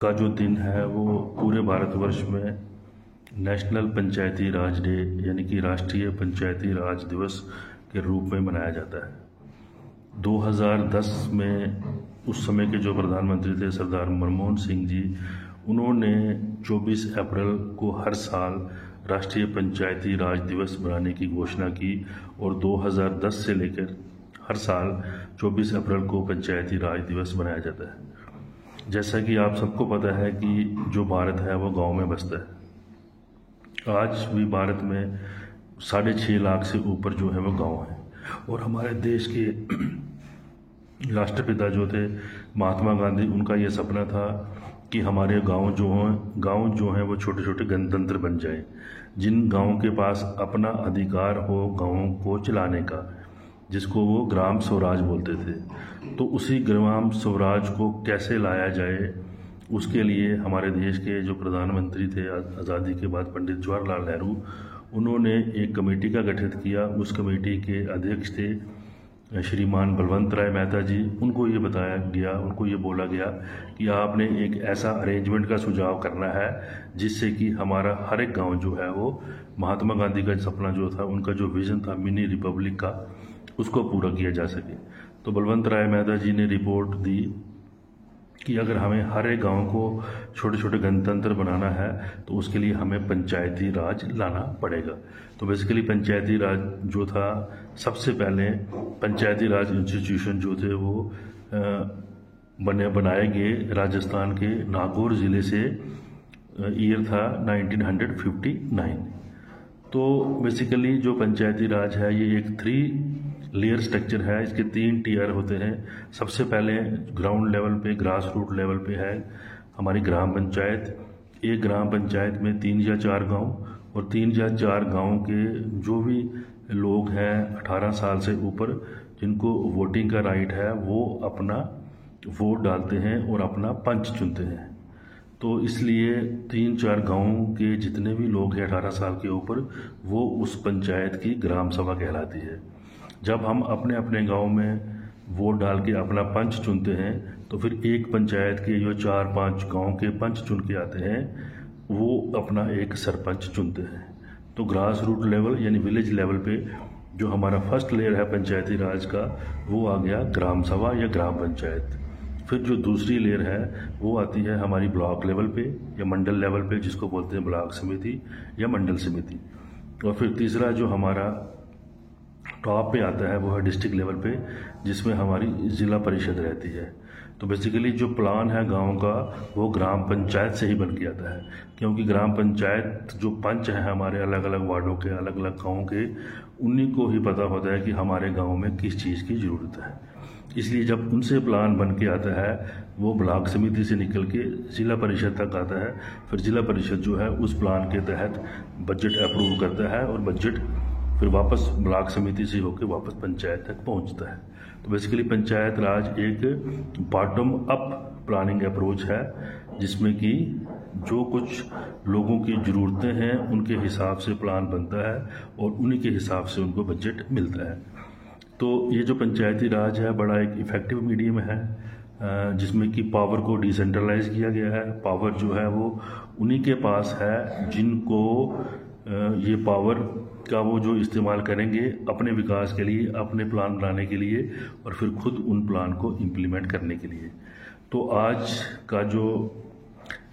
का जो दिन है वो पूरे भारतवर्ष में नेशनल पंचायती राज डे यानी कि राष्ट्रीय पंचायती राज दिवस के रूप में मनाया जाता है। 2010 में उस समय के जो प्रधानमंत्री थे सरदार मनमोहन सिंह जी, उन्होंने 24 अप्रैल को हर साल राष्ट्रीय पंचायती राज दिवस बनाने की घोषणा की और 2010 से लेकर हर साल 24 अप्रैल को पंचायती राज दिवस मनाया जाता है। जैसा कि आप सबको पता है कि जो भारत है वो गांव में बसता है। आज भी भारत में 6.5 लाख से ऊपर जो है वो गांव है और हमारे देश के राष्ट्रपिता जो थे महात्मा गांधी, उनका ये सपना था कि हमारे गांव जो हैं वो छोटे छोटे गणतंत्र बन जाएं, जिन गांवों के पास अपना अधिकार हो गांवों को चलाने का, जिसको वो ग्राम स्वराज बोलते थे। तो उसी ग्राम स्वराज को कैसे लाया जाए, उसके लिए हमारे देश के जो प्रधानमंत्री थे आज़ादी के बाद पंडित जवाहरलाल नेहरू, उन्होंने एक कमेटी का गठित किया। उस कमेटी के अध्यक्ष थे श्रीमान बलवंत राय मेहता जी। उनको ये बताया गया, उनको ये बोला गया कि आपने एक ऐसा अरेंजमेंट का सुझाव करना है जिससे कि हमारा हर एक गाँव जो है वो महात्मा गांधी का सपना जो था, उनका जो विज़न था मिनी रिपब्लिक का, उसको पूरा किया जा सके। तो बलवंत राय मेहता जी ने रिपोर्ट दी कि अगर हमें हर एक गांव को छोटे छोटे गणतंत्र बनाना है तो उसके लिए हमें पंचायती राज लाना पड़ेगा। तो बेसिकली पंचायती राज जो था, सबसे पहले पंचायती राज इंस्टीट्यूशन जो थे वो बनाए गए राजस्थान के नागौर ज़िले से। ईयर था 1959। तो बेसिकली जो पंचायती राज है ये एक 3 लेयर स्ट्रक्चर है। इसके 3 टियर होते हैं। सबसे पहले ग्राउंड लेवल पे, ग्रास रूट लेवल पे है हमारी ग्राम पंचायत। एक ग्राम पंचायत में 3 या 4 गांव, और 3 या 4 गांव के जो भी लोग हैं 18 साल से ऊपर, जिनको वोटिंग का राइट है, वो अपना वोट डालते हैं और अपना पंच चुनते हैं। तो इसलिए 3-4 गाँव के जितने भी लोग हैं 18 साल के ऊपर, वो उस पंचायत की ग्राम सभा कहलाती है। जब हम अपने अपने गांव में वोट डाल के अपना पंच चुनते हैं तो फिर एक पंचायत के जो 4-5 गांव के पंच चुन के आते हैं, वो अपना एक सरपंच चुनते हैं। तो ग्रास रूट लेवल यानी विलेज लेवल पे जो हमारा फर्स्ट लेयर है पंचायती राज का, वो आ गया ग्राम सभा या ग्राम पंचायत। फिर जो दूसरी लेयर है वो आती है हमारी ब्लॉक लेवल पे या मंडल लेवल पे, जिसको बोलते हैं ब्लॉक समिति या मंडल समिति। और फिर तीसरा जो हमारा टॉप पे आता है वो है डिस्ट्रिक्ट लेवल पे, जिसमें हमारी जिला परिषद रहती है। तो बेसिकली जो प्लान है गांव का वो ग्राम पंचायत से ही बन के आता है, क्योंकि ग्राम पंचायत जो पंच हैं हमारे अलग अलग वार्डों के, अलग अलग गाँव के, उन्हीं को ही पता होता है कि हमारे गाँव में किस चीज़ की ज़रूरत है। इसलिए जब उनसे प्लान बन के आता है वो ब्लॉक समिति से निकल के जिला परिषद तक आता है। फिर जिला परिषद जो है उस प्लान के तहत बजट अप्रूव करता है और बजट फिर वापस ब्लॉक समिति से होकर वापस पंचायत तक पहुंचता है। तो बेसिकली पंचायत राज एक बॉटम अप प्लानिंग अप्रोच है, जिसमें कि जो कुछ लोगों की ज़रूरतें हैं उनके हिसाब से प्लान बनता है और उन्हीं के हिसाब से उनको बजट मिलता है। तो ये जो पंचायती राज है बड़ा एक इफ़ेक्टिव मीडियम है, जिसमें कि पावर को डिसेंट्रलाइज किया गया है। पावर जो है वो उन्हीं के पास है जिनको ये पावर का वो जो इस्तेमाल करेंगे अपने विकास के लिए, अपने प्लान बनाने के लिए और फिर खुद उन प्लान को इम्प्लीमेंट करने के लिए। तो आज का जो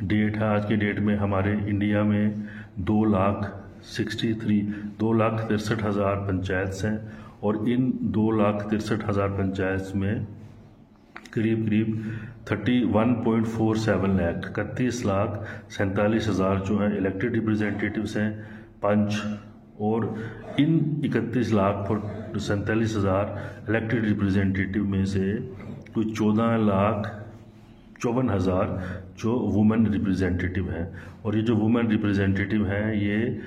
डेट है, आज के डेट में हमारे इंडिया में 2,63,00,000 पंचायत हैं और इन 2,63,00,000 पंचायत में करीब 31.47 लाख 31,47,000 जो हैं इलेक्टेड रिप्रेजेंटेटिव्स हैं, पंच। और इन 31,47,000 इलेक्टेड रिप्रेजेंटेटिव में से कुछ 14,54,000 जो वुमेन रिप्रेजेंटेटिव हैं। और ये जो वुमेन रिप्रेजेंटेटिव हैं ये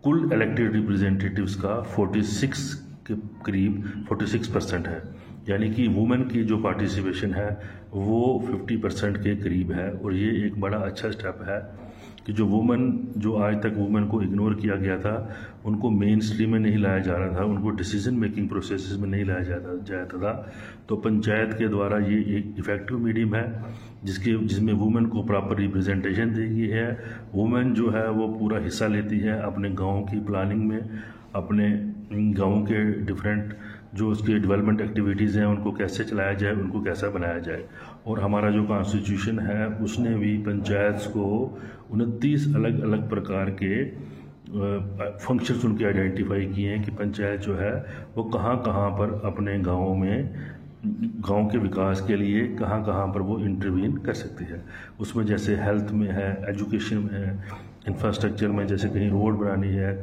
कुल इलेक्टेड रिप्रेजेंटेटिव्स का 46 के करीब 46% है। यानी कि वुमेन की जो पार्टिसिपेशन है वो 50% के करीब है और ये एक बड़ा अच्छा स्टेप है। कि जो वुमेन, जो आज तक वुमेन को इग्नोर किया गया था, उनको मेन स्ट्रीम में नहीं लाया जा रहा था, उनको डिसीजन मेकिंग प्रोसेसेस में नहीं लाया जाता था। तो पंचायत के द्वारा ये एक इफ़ेक्टिव मीडियम है जिसमें वुमेन को प्रॉपर रिप्रेजेंटेशन दी गई है। वुमेन जो है वो पूरा हिस्सा लेती है अपने गाँव की प्लानिंग में, अपने गाँव के डिफरेंट जो उसके डेवलपमेंट एक्टिविटीज़ हैं उनको कैसे चलाया जाए, उनको कैसा बनाया जाए। और हमारा जो कॉन्स्टिट्यूशन है उसने भी पंचायत को 29 अलग अलग प्रकार के फंक्शंस उनके आइडेंटिफाई किए हैं कि पंचायत जो है वो कहाँ कहाँ पर अपने गाँव में, गांव के विकास के लिए कहाँ कहाँ पर वो इंटरवीन कर सकती है। उसमें जैसे हेल्थ में है, एजुकेशन में है, इंफ्रास्ट्रक्चर में जैसे कहीं रोड बनानी है,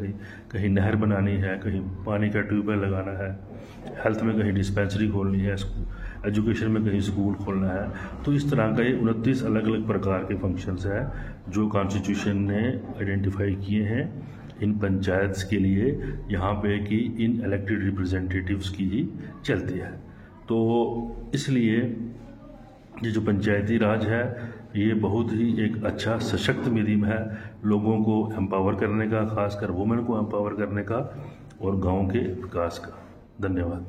कहीं नहर बनानी है, कहीं पानी का ट्यूबवेल लगाना है, हेल्थ में कहीं डिस्पेंसरी खोलनी है, एजुकेशन में कहीं स्कूल खोलना है। तो इस तरह का ये 29 अलग अलग प्रकार के फंक्शंस हैं जो कॉन्स्टिट्यूशन ने आइडेंटिफाई किए हैं इन पंचायत्स के लिए, यहाँ पे कि इन इलेक्टेड रिप्रेजेंटेटिव्स की ही चलती है। तो इसलिए ये जो पंचायती राज है ये बहुत ही एक अच्छा सशक्त मीडियम है लोगों को एम्पावर करने का, खासकर वुमेन को एम्पावर करने का और गांव के विकास का। धन्यवाद।